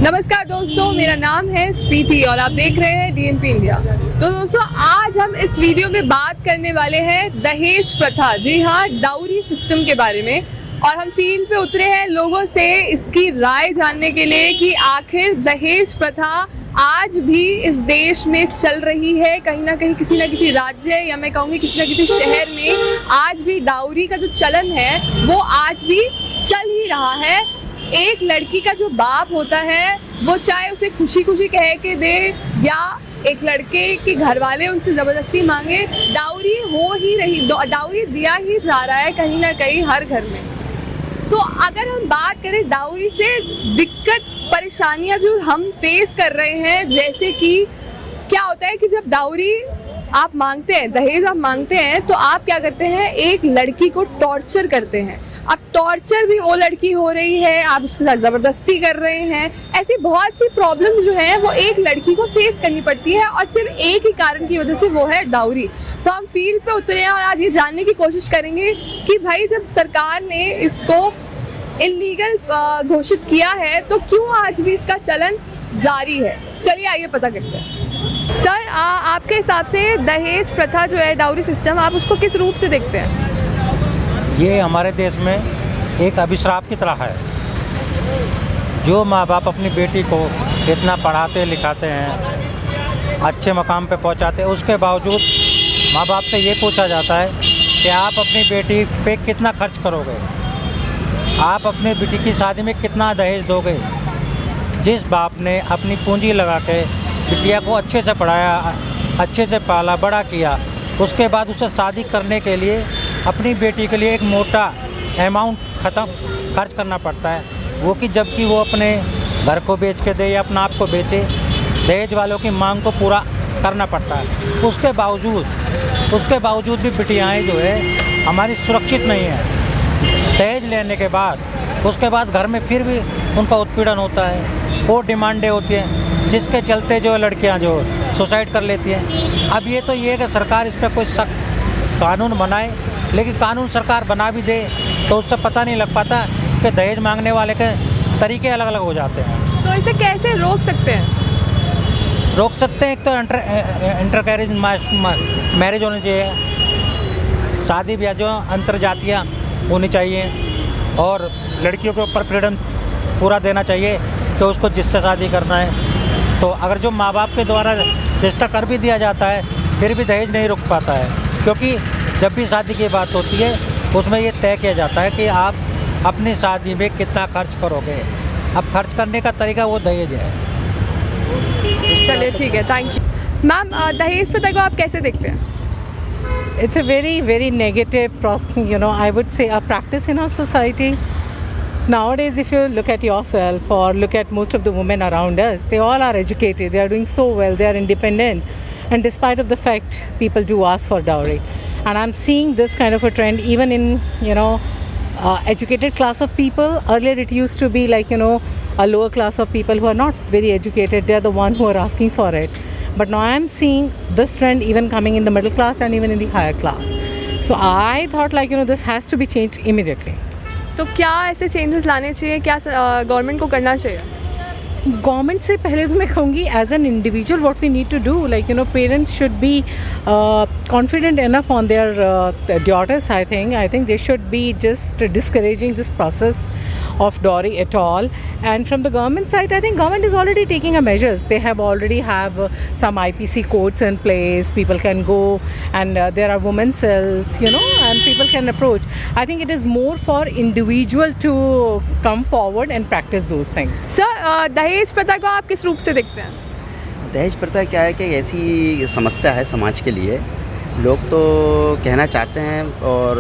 नमस्कार दोस्तों, मेरा नाम है स्पीति और आप देख रहे हैं डीएनपी इंडिया। तो दोस्तों, आज हम इस वीडियो में बात करने वाले हैं दहेज प्रथा, जी हाँ, डाउरी सिस्टम के बारे में। और हम फील्ड पे उतरे हैं लोगों से इसकी राय जानने के लिए कि आखिर दहेज प्रथा आज भी इस देश में चल रही है। कहीं ना कहीं किसी ना किसी राज्य या मैं कहूँगी किसी ना किसी शहर में आज भी डाउरी का जो चलन है वो आज भी चल ही रहा है। एक लड़की का जो बाप होता है वो चाहे उसे खुशी खुशी कह के दे या एक लड़के के घर वाले उनसे ज़बरदस्ती मांगे, डाउरी हो ही रही, डाउरी दिया ही जा रहा है कहीं ना कहीं हर घर में। तो अगर हम बात करें डाउरी से दिक्कत परेशानियां जो हम फेस कर रहे हैं, जैसे कि क्या होता है कि जब डाउरी आप मांगते हैं, दहेज आप मांगते हैं, तो आप क्या करते हैं, एक लड़की को टॉर्चर करते हैं। अब टॉर्चर भी वो लड़की हो रही है, आप उसके साथ ज़बरदस्ती कर रहे हैं। ऐसी बहुत सी प्रॉब्लम जो है वो एक लड़की को फेस करनी पड़ती है और सिर्फ एक ही कारण की वजह से, वो है डाउरी। तो हम फील्ड पे उतरे हैं और आज ये जानने की कोशिश करेंगे कि भाई जब सरकार ने इसको इलीगल घोषित किया है तो क्यों आज भी इसका चलन जारी है। चलिए आइए पता करते हैं। सर, आपके हिसाब से दहेज प्रथा जो है, डाउरी सिस्टम, आप उसको किस रूप से देखते हैं? ये हमारे देश में एक अभिश्राप की तरह है। जो माँ बाप अपनी बेटी को इतना पढ़ाते लिखाते हैं, अच्छे मकाम पे पहुँचाते हैं, उसके बावजूद माँ बाप से ये पूछा जाता है कि आप अपनी बेटी पे कितना खर्च करोगे, आप अपनी बेटी की शादी में कितना दहेज दोगे। जिस बाप ने अपनी पूंजी लगा के बिटिया को अच्छे से पढ़ाया, अच्छे से पाला बड़ा किया, उसके बाद उसे शादी करने के लिए अपनी बेटी के लिए एक मोटा अमाउंट खर्च करना पड़ता है, वो कि जबकि वो अपने घर को बेच के दे या अपना आप को बेचे, दहेज वालों की मांग को पूरा करना पड़ता है। उसके बावजूद भी बिटियाएँ जो है हमारी सुरक्षित नहीं है। दहेज लेने के बाद उसके बाद घर में फिर भी उनका उत्पीड़न होता है, वो डिमांडें होती हैं, जिसके चलते जो लड़कियां जो सुसाइड कर लेती हैं। अब ये तो ये है कि सरकार इस पर कोई सख्त कानून बनाए, लेकिन कानून सरकार बना भी दे तो उससे पता नहीं लग पाता कि दहेज मांगने वाले के तरीके अलग अलग हो जाते हैं। तो इसे कैसे रोक सकते हैं? रोक सकते हैं, एक तो इंटरकैरेज मैरिज होनी चाहिए, शादी ब्याह जो अंतरजातीय होनी चाहिए, और लड़कियों के ऊपर फ्रीडम पूरा देना चाहिए कि उसको जिससे शादी करना है। तो अगर जो माँ बाप के द्वारा रिश्ता कर भी दिया जाता है फिर भी दहेज नहीं रुक पाता है, क्योंकि जब भी शादी की बात होती है उसमें ये तय किया जाता है कि आप अपनी शादी में कितना खर्च करोगे। अब खर्च करने का तरीका वो दहेज है। चलिए ठीक है, थैंक यू। मैम, दहेज प्रथा को आप कैसे देखते हैं? It's a very, very negative, I would say, a practice in our society. Nowadays, if you look at yourself or look at most of the women around us, they all are educated, they are doing so well, they are independent. And despite of the fact, people do ask for dowry. And I'm seeing this kind of a trend even in, educated class of people. Earlier it used to be like, a lower class of people who are not very educated, they are the one who are asking for it. But now I'm seeing this trend even coming in the middle class and even in the higher class. So I thought this has to be changed immediately. तो क्या ऐसे changes लाने चाहिए, क्या government को करना चाहिए? Government से पहले तो मैं कहूँगी as an individual what we need to do, parents should be confident enough on their daughters. I think they should be just discouraging this process of dowry at all. And from the government side, I think government is already taking measures. They already have some IPC codes in place. People can go and there are women cells, and people can approach. I think it is more for individual to come forward and practice those things. Sir, दहेज प्रथा को आप किस रूप से देखते हैं? दहेज प्रथा क्या है कि ऐसी समस्या है समाज के लिए, लोग तो कहना चाहते हैं और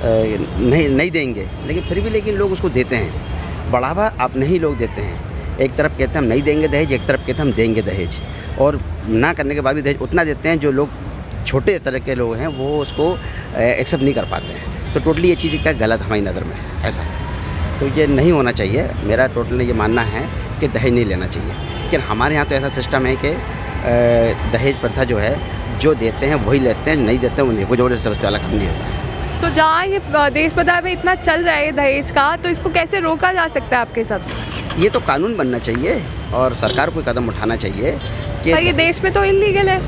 नहीं देंगे, लेकिन फिर भी लोग उसको देते हैं। बढ़ावा अपने ही लोग देते हैं। एक तरफ कहते हैं हम नहीं देंगे दहेज, एक तरफ कहते हैं हम देंगे दहेज, और ना करने के बाद भी दहेज उतना देते हैं। जो लोग छोटे तरह के लोग हैं वो उसको एक्सेप्ट नहीं कर पाते हैं। तो टोटली ये चीज़ क्या गलत हमारी नज़र में ऐसा है, तो ये नहीं होना चाहिए। मेरा टोटली ये मानना है कि दहेज नहीं लेना चाहिए। लेकिन हमारे यहाँ तो ऐसा सिस्टम है कि दहेज प्रथा जो है, जो देते हैं वही लेते हैं, नहीं देते हैं उन्हें, कोई ज़बरदस्ती वाला काम नहीं होता है। तो जहाँ ये देश प्रथा में इतना चल रहा है दहेज का, तो इसको कैसे रोका जा सकता है आपके हिसाब से? ये तो कानून बनना चाहिए और सरकार को कदम उठाना चाहिए कि पर ये देश में तो इलीगल है।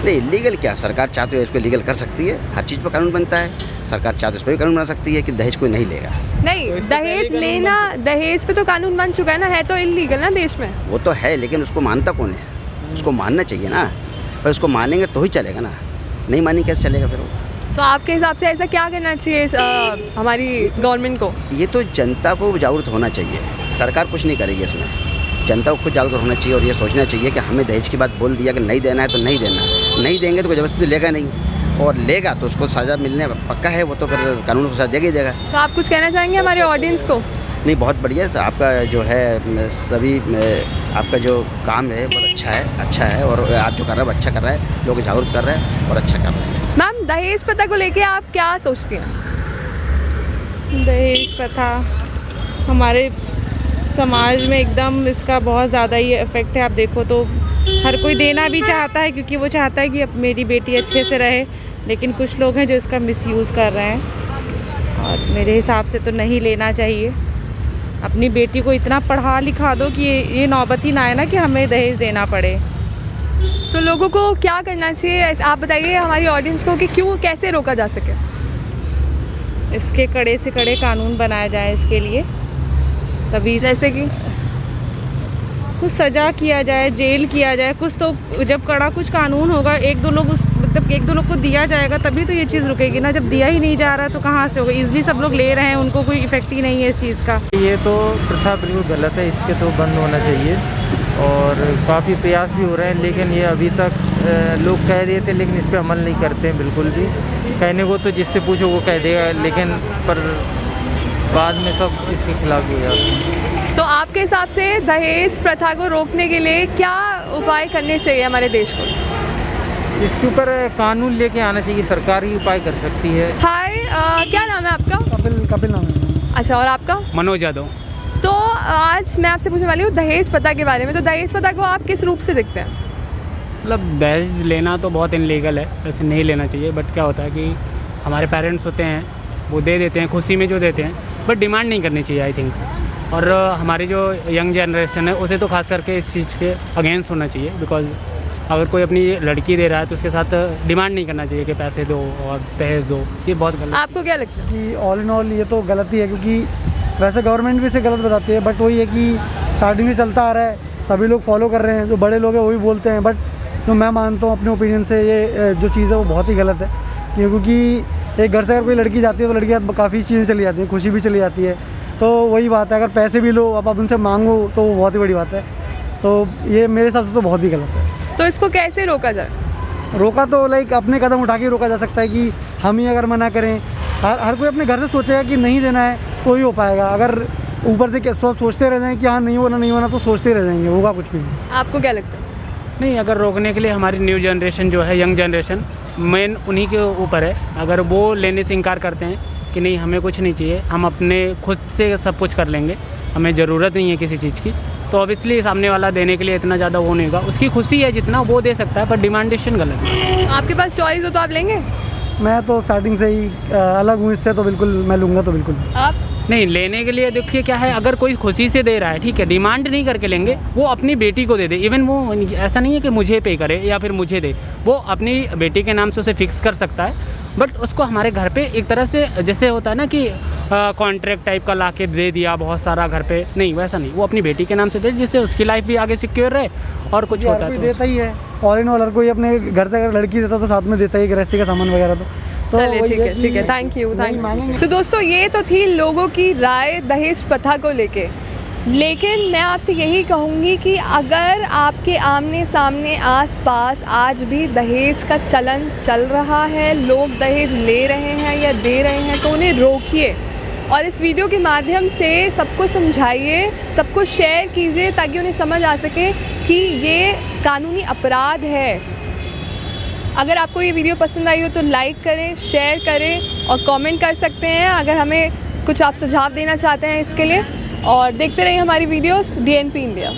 नहीं, इलीगल क्या, सरकार चाहते हो इसको लीगल कर सकती है। हर चीज़ पर कानून बनता है, सरकार चाहते इस पर भी कानून बना सकती है कि दहेज कोई नहीं लेगा। नहीं, दहेज लेना, दहेज पे तो कानून बन चुका है ना, है तो इलीगल ना देश में। वो तो है, लेकिन उसको मानता कौन है? उसको मानना चाहिए ना, पर उसको मानेंगे तो ही चलेगा ना, नहीं मानेंगे कैसे चलेगा फिर वो? तो आपके हिसाब से ऐसा क्या करना चाहिए हमारी गवर्नमेंट को? ये तो जनता को जागरूक होना चाहिए, सरकार कुछ नहीं करेगी इसमें। जनता को खुद जागरूक होना चाहिए और ये सोचना चाहिए कि हमें दहेज की बात बोल दिया कि नहीं देना है तो नहीं देना, नहीं देंगे तो कोई ज़बरदस्ती लेगा नहीं, और लेगा तो उसको सज़ा मिलने पक्का है, वो तो फिर कानून को सज़ा देगा ही देगा। तो आप कुछ कहना चाहेंगे हमारे ऑडियंस को? नहीं, बहुत बढ़िया आपका जो है सभी आपका जो काम है बहुत अच्छा है और आप जो कर रहे हैं अच्छा कर रहा है, लोग जागरूक कर रहे हैं और अच्छा कर रहे हैं। मैम, दहेज प्रथा को लेके आप क्या सोचती हैं? दहेज प्रथा हमारे समाज में एकदम इसका बहुत ज़्यादा ही इफ़ेक्ट है। आप देखो तो हर कोई देना भी चाहता है क्योंकि वो चाहता है कि अब मेरी बेटी अच्छे से रहे, लेकिन कुछ लोग हैं जो इसका मिसयूज़ कर रहे हैं और मेरे हिसाब से तो नहीं लेना चाहिए। अपनी बेटी को इतना पढ़ा लिखा दो कि ये नौबत ही ना आए ना कि हमें दहेज देना पड़े। तो लोगों को क्या करना चाहिए, आप बताइए हमारी ऑडियंस को कि क्यों, कैसे रोका जा सके? इसके कड़े से कड़े कानून बनाया जाए इसके लिए, तभी जैसे कि कुछ सज़ा किया जाए, जेल किया जाए कुछ, तो जब कड़ा कुछ कानून होगा, एक दो लोग को दिया जाएगा तभी तो ये चीज़ रुकेगी ना। जब दिया ही नहीं जा रहा है तो कहाँ से होगा? इजली सब लोग ले रहे हैं, उनको कोई इफेक्ट ही नहीं है इस चीज़ का। ये तो प्रथा बिल्कुल गलत है, इसके तो बंद होना चाहिए और काफ़ी प्रयास भी हो रहे हैं, लेकिन ये अभी तक लोग कह रहे थे लेकिन इस पर अमल नहीं करते हैं बिल्कुल भी। कहने को तो जिससे पूछो वो कह देगा, लेकिन पर बाद में सब इसके खिलाफ हो जाते हैं। तो आपके हिसाब से दहेज प्रथा को रोकने के लिए क्या उपाय करने चाहिए हमारे देश को? इसके ऊपर कानून लेके आना चाहिए, सरकार ही उपाय कर सकती है। हाय, क्या नाम है आपका? कपिल नाम है। अच्छा, और आपका? मनोज यादव। तो आज मैं आपसे पूछने वाली हूँ दहेज प्रथा के बारे में। तो दहेज प्रथा को आप किस रूप से देखते हैं? मतलब दहेज लेना तो बहुत इनलीगल है, वैसे नहीं लेना चाहिए, बट क्या होता है कि हमारे पेरेंट्स होते हैं वो दे देते हैं, खुशी में जो देते हैं, बट डिमांड नहीं करनी चाहिए आई थिंक। और हमारी जो यंग जनरेशन है उसे तो खास करके इस चीज़ के अगेंस्ट होना चाहिए, बिकॉज अगर कोई अपनी लड़की दे रहा है तो उसके साथ डिमांड नहीं करना चाहिए कि पैसे दो और दहेज दो, ये बहुत गलत। आपको क्या लगता है? कि ऑल इन ऑल ये तो गलत ही है, क्योंकि वैसे गवर्नमेंट भी इसे गलत बताती है, बट वही है कि स्टार्टिंग से चलता आ रहा है, सभी लोग फॉलो कर रहे हैं, जो बड़े लोग हैं वो भी बोलते हैं, बट जो मैं मानता हूँ अपने ओपिनियन से ये जो चीज़ है वो बहुत ही गलत है। क्योंकि एक घर से अगर कोई लड़की जाती है तो लड़की काफ़ी चीज़ें चली जाती हैं, खुशी भी चली जाती है, तो वही बात है, अगर पैसे भी लो अब आप उनसे मांगो तो वो बहुत ही बड़ी बात है। तो ये मेरे हिसाब से तो बहुत ही गलत है। तो इसको कैसे रोका जाए? रोका तो लाइक अपने कदम उठा के रोका जा सकता है कि हम ही अगर मना करें, हर कोई अपने घर से सोचेगा कि नहीं देना है तो ही हो पाएगा। अगर ऊपर से सोचते रह जाएं कि हाँ नहीं होना तो सोचते रह जाएंगे, होगा कुछ भी नहीं। आपको क्या लगता है? नहीं, अगर रोकने के लिए हमारी न्यू जनरेशन जो है, यंग जनरेशन, मेन उन्हीं के ऊपर है। अगर वो लेने से इनकार करते हैं कि नहीं हमें कुछ नहीं चाहिए, हम अपने खुद से सब कुछ कर लेंगे, हमें ज़रूरत नहीं है किसी चीज़ की, तो ऑब्वियसली सामने वाला देने के लिए इतना ज़्यादा वो नहीं होगा। उसकी खुशी है जितना वो दे सकता है, पर डिमांडेशन गलत है। आपके पास चॉइस हो तो आप लेंगे? मैं तो स्टार्टिंग से ही अलग हूँ इससे, तो बिल्कुल मैं लूँगा तो बिल्कुल। आप? नहीं, लेने के लिए देखिए क्या है, अगर कोई खुशी से दे रहा है ठीक है, डिमांड नहीं करके लेंगे, वो अपनी बेटी को दे दे। इवन वो ऐसा नहीं है कि मुझे पे करे या फिर मुझे दे, वो अपनी बेटी के नाम से उसे फिक्स कर सकता है, बट उसको हमारे घर पे एक तरह से जैसे होता है ना कि कॉन्ट्रैक्ट टाइप का लाके दे दिया बहुत सारा घर पे, नहीं वैसा नहीं, वो अपनी बेटी के नाम से दे, जिससे उसकी लाइफ भी आगे सिक्योर रहे और कुछ होता है तो देता ही है। ऑल इन ऑल हर कोई अपने घर से अगर लड़की देता तो साथ में देता ही, गृहस्थी का सामान वगैरह तो चलिए ठीक है, थैंक यू। तो दोस्तों ये तो थी लोगों की राय दहेज प्रथा को लेके, लेकिन मैं आपसे यही कहूँगी कि अगर आपके आमने सामने आसपास आज भी दहेज का चलन चल रहा है, लोग दहेज ले रहे हैं या दे रहे हैं, तो उन्हें रोकिए और इस वीडियो के माध्यम से सबको समझाइए, सबको शेयर कीजिए ताकि उन्हें समझ आ सके कि ये कानूनी अपराध है। अगर आपको ये वीडियो पसंद आई हो तो लाइक करें, शेयर करें और कमेंट कर सकते हैं अगर हमें कुछ आप सुझाव देना चाहते हैं इसके लिए। और देखते रहिए हमारी वीडियोस DNP इंडिया।